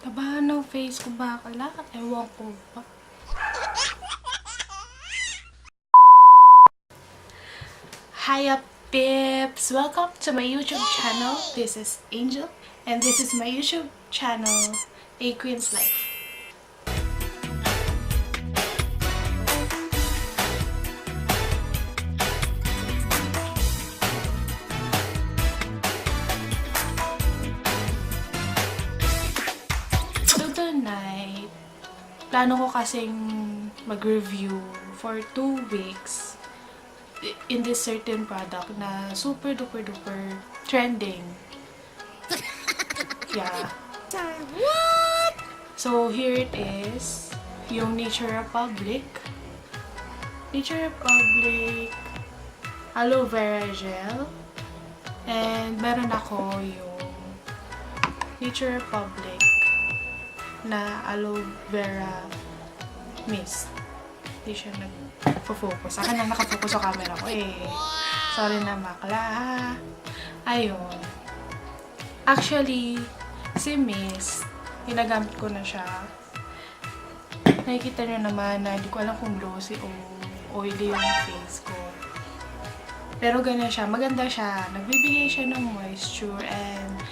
Taba ng face ko bakala. Ewan ko ba. Hiya Pips! Welcome to my YouTube channel. This is Angel and this is my YouTube channel, A Queen's Life. So tonight, plano ko kasing mag-review for 2 weeks in this certain product na super duper duper trending. Yeah. What? So here it is, yung Nature Republic Aloe Vera Gel, and meron ako yung Nature Republic na Aloe Vera Mist. Hindi siya nag-focus. Akin lang nakafocus sa camera ko eh. Sorry na bakla. Ayun. Actually, si Mist, ginagamit ko na siya. Nakikita nyo naman na hindi ko alam kung glossy o oily yung face ko. Pero ganun siya. Maganda siya. Nagbibigay siya ng moisture, and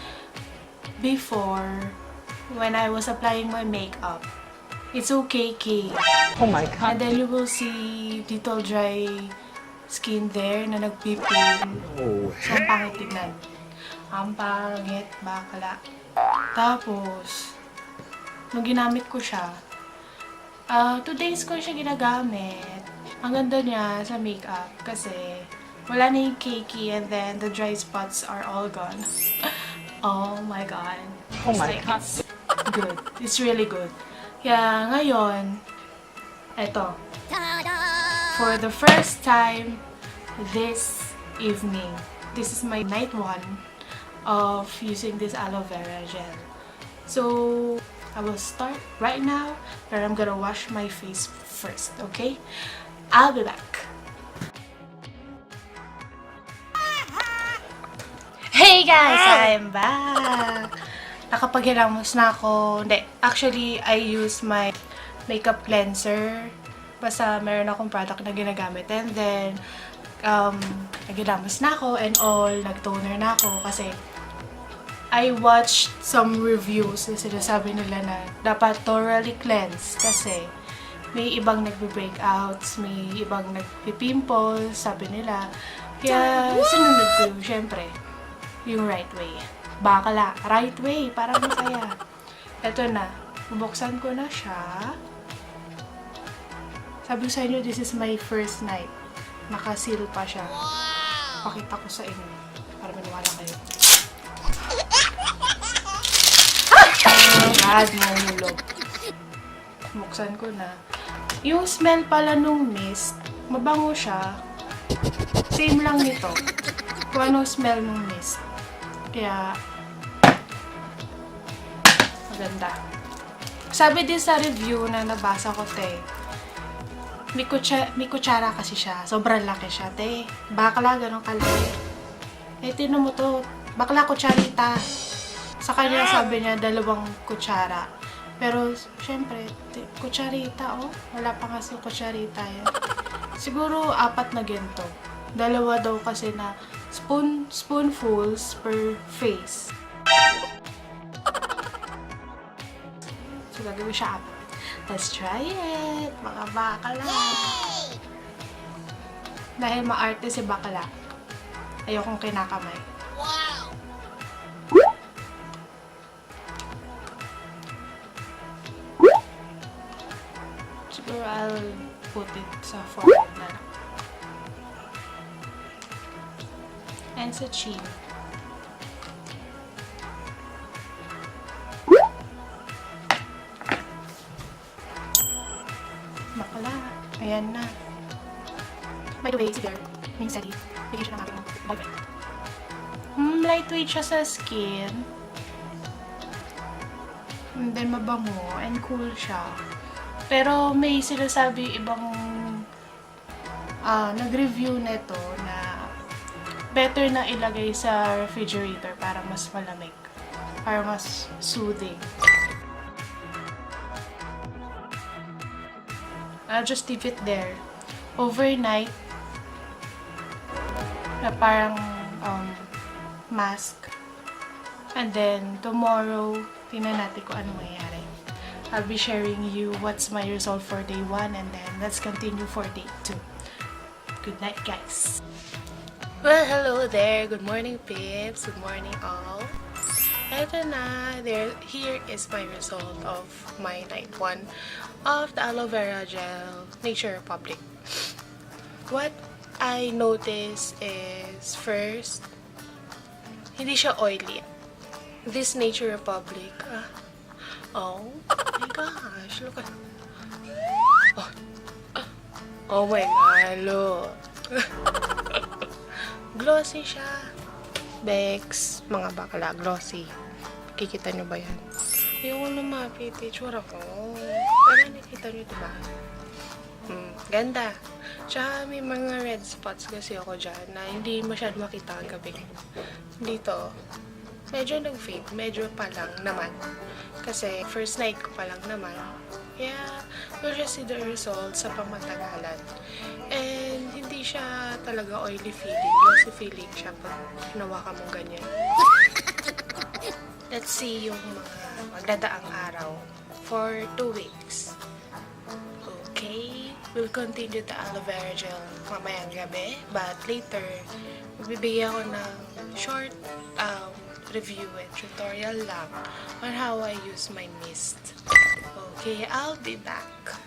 before, when I was applying my makeup, it's okay, Oh my God. And then you will see little dry skin there na nagpipil. Oh. So, ang pangit tignan. Ang pangit, bakla. Tapos, nung ginamit ko siya, 2 days ko siya ginagamit. Ang ganda niya sa makeup kasi wala na yung cakey, and then the dry spots are all gone. Oh my God. Oh my God. It's good. It's really good. Kaya ngayon, eto, for the first time this evening, this is my night 1 of using this aloe vera gel. So, I will start right now, but I'm gonna wash my face first, okay? I'll be back. Hey guys! I'm back! Nakapaghilamos na ako. Hindi. Actually, I use my makeup cleanser. Basta meron akong product na ginagamit. And then, naghilamos na ako and all. Nag-toner na ako kasi I watched some reviews na sinasabi nila na dapat thoroughly cleanse kasi may ibang nagbe-breakouts, may ibang nagpipimples, sabi nila. Kaya sinunod ko yung, syempre, yung right way. Bakala, right way, para masaya. Eto na, bubuksan ko na siya. Sabi ko sa inyo, this is my first night. Nakasil pa siya. Pakita ko sa inyo, para maniwala kayo. God, mahulog. Buksan ko na. Yung smell pala nung mist, mabango siya. Same lang nito. Kung ano smell nung mist. Kaya, maganda. Sabi din sa review na nabasa ko, te, may kutsara kasi siya. Sobrang laki siya, te. Bakla, ganun kalaki. Eh, tinan mo to. Bakla, kutsarita. Sa kanya sabi niya, 2 kutsara. Pero, syempre, kutsarita, oh. Wala pa kasi kutsarita yan. Siguro, 4 na ganito. 2 daw kasi na spoonfuls per face. So, gagawin siya 4. Let's try it! Mga bakala! Dahil maarte si bakala, ayokong kinakamay. Siguro I'll put it sa forehead na lang. And sa chin. Bakla. Ayan na. By the way, si Bear, yung steady, bigyan siya ng aking boyfriend. Lightweight siya sa skin. And then mabango and cool siya. Pero may sinasabi ibang nag-review nito na better na ilagay sa refrigerator para mas malamig. Para mas soothing. I'll just leave it there overnight na parang mask. And then, tomorrow, tingnan natin kung ano mangyayari. I'll be sharing you what's my result for day 1 and then let's continue for day 2. Good night, guys. Well, hello there. Good morning, peeps. Good morning, all. Eto na. Here is my result of my night 1 of the Aloe Vera Gel Nature Republic. What I noticed is, first, hindi siya oily. This Nature Republic, oh my gosh, look at, oh my god, look. Glossy siya. Bex, mga bakla, glossy. Kikita nyo ba yan? Yung lumapit, itsura ko. Pero nakita nyo, diba? Ganda. Tsaka may mga red spots kasi ako dyan na hindi masyado makita ang gabi. Dito, medyo nag-fade. Medyo pa lang naman. Kasi first night ko pa lang naman. Kaya, we'll just see the results sa pamatagalan. And, hindi siya talaga oily feeling. Glossy feeling siya pag hinawakan mo ganyan. Let's see yung mga magdadaang araw for 2 weeks. Okay, we'll continue the aloe vera gel mamayang gabi. But later, magbibigay ako ng short review and tutorial lang on how I use my mist. Okay, I'll be back.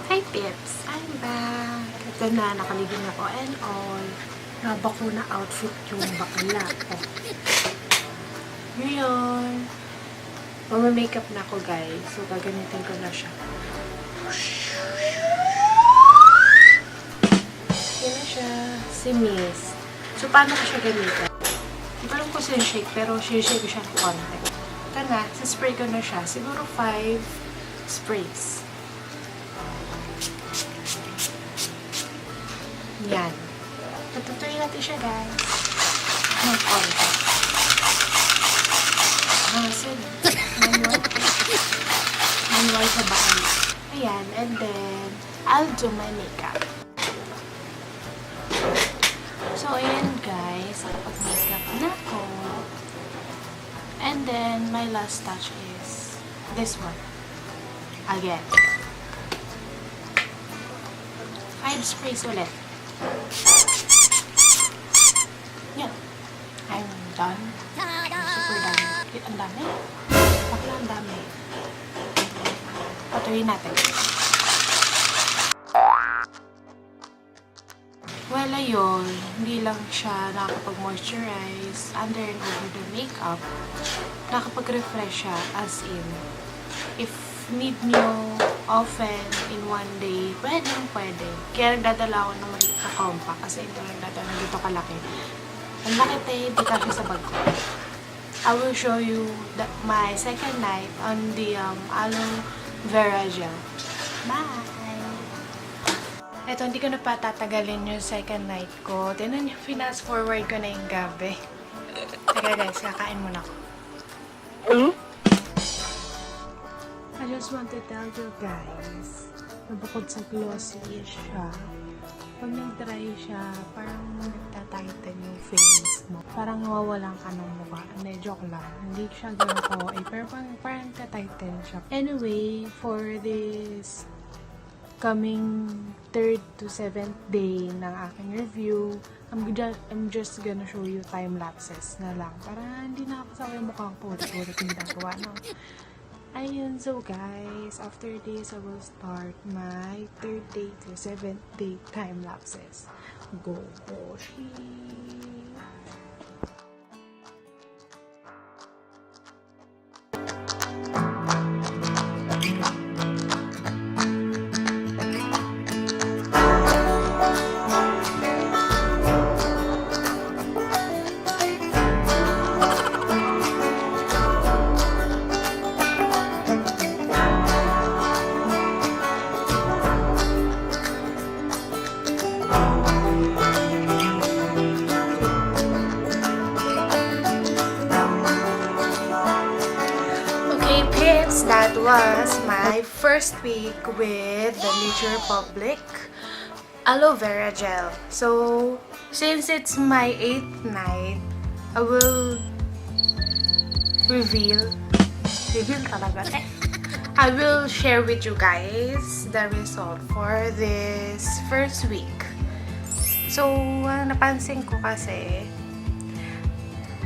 Hi, Pips! I'm back! Ito na, nakaligin ako and all. Nabakuna outfit yung bakla ko. Ngayon, mag-makeup na ako, guys. So, gagamitin ko na siya. Yan na siya. Si Miss. So, paano ko siya gamitin? Hindi ko alam kung sino shake, pero shake ko siya ng konti. Ito na, spray ko na siya. Siguro 5 sprays. Yan. Patutuloy natin siya, guys. Ng konti. Manual sa bakal. Ayan, and then, I'll do my makeup. So, ayan guys, nakapag-makeup na ako. And then, my last touch is this one. Again. 5 sprays ulit. Yan. I'm done. Super done. Ang dami. Bakla ang dami. Patuloy natin. Well, ayun, hindi lang siya nakakapag-moisturize under and over the makeup. Nakakapag-refresh siya, as in, if need nyo often in one day, pwede. Kaya nagdadala ako ng maliit na compact kasi ito nagdadala dito kalaki. Ang laki tayo, di kasi sa bag ko. I will show you my second night on the Aloe Vera Gel. Bye! Eto, hindi ko na patatagalin yung second night ko. Tinan niyo, fast forward ko na yung gabi. Teka guys, kakain muna ako. I just want to tell you guys, na bukod sa glossy siya, pag nag-dry siya, parang nagtatighten yung face mo. Parang nawawalan ka ng mukha. Hindi, joke lang. Hindi siya gano'n ko. Pero parang nagtatighten siya. Anyway, for this coming 3rd to 7th day ng aking review, I'm just gonna show you time lapses na lang. Para hindi na ako sa yung mukhang purit-purit yung ginagawa, no? Ayun, so guys, after this, I will start my 3rd day to 7th day time lapses. Go, Boshi! Pips, that was my first week with the Nature Republic Aloe Vera Gel. So, since it's my 8th night, I will reveal talaga. I will share with you guys the result for this first week. So, napansin ko kasi,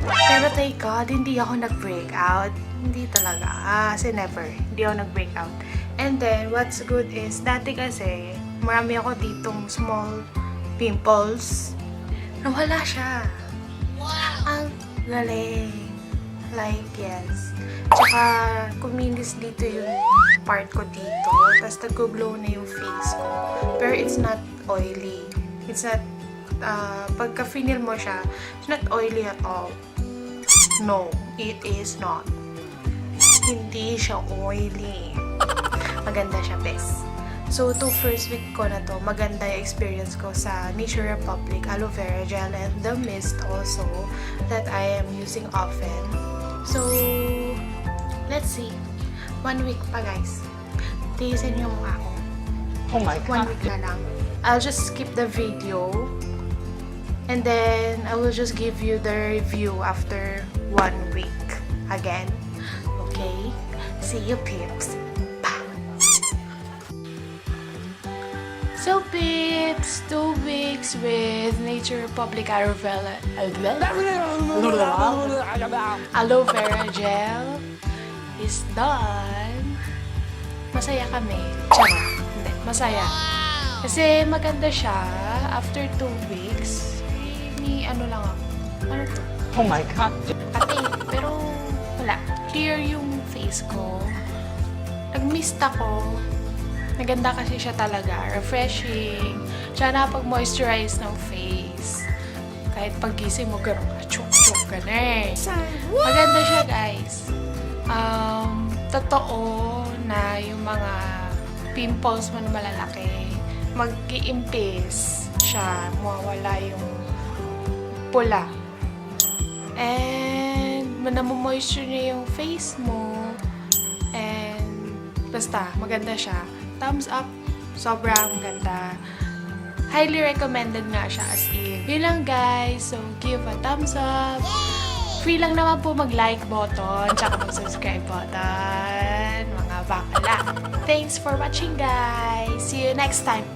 pero thank God, hindi ako nag-breakout. Hindi talaga. Kasi never. Hindi ako nag-breakout. And then, what's good is, dati kasi, marami ako ditong small pimples. Nawala siya. Wow! Ang galing. Like, yes. Tsaka, kuminis dito yung part ko dito. Tapos, nag-glow na yung face ko. Pero it's not oily. It's not, pagka-feel mo siya, it's not oily at all. No, it is not. Hindi siya oily. Maganda siya, best. So, to first week ko na to, maganda yung experience ko sa Nature Republic Aloe Vera Gel and the mist also that I am using often. So, let's see. 1 week pa, guys. Tiisin yung mukha ko. Oh my 1 God. week na lang. I'll just skip the video. And then, I will just give you the review after 1 week. Again. Okay? See you, Pips. Bye! So, Pips, 2 weeks with Nature Republic Aloe Vera Gel is done. Masaya kami. Charot. Hindi, masaya. Kasi maganda siya. After 2 weeks, may ano lang ako. Ano to? Oh my God. Ate, pero wala. Clear yung face ko. Nag-mist ako. Naganda kasi siya talaga. Refreshing. Tsaka nakapag-moisturize ng face. Kahit paggising mo, gano'n ka, chuk-chuk ka na eh. Maganda siya, guys. Totoo na yung mga pimples mo na malalaki, mag-i-impis siya, mawawala yung pula. And, namomoisture niya yung face mo. And, basta, maganda siya. Thumbs up. Sobrang ganda. Highly recommended nga siya as in. Yun lang, guys. So, give a thumbs up. Free lang naman po mag-like button, tsaka mag-subscribe button. Mga bakala. Thanks for watching, guys. See you next time.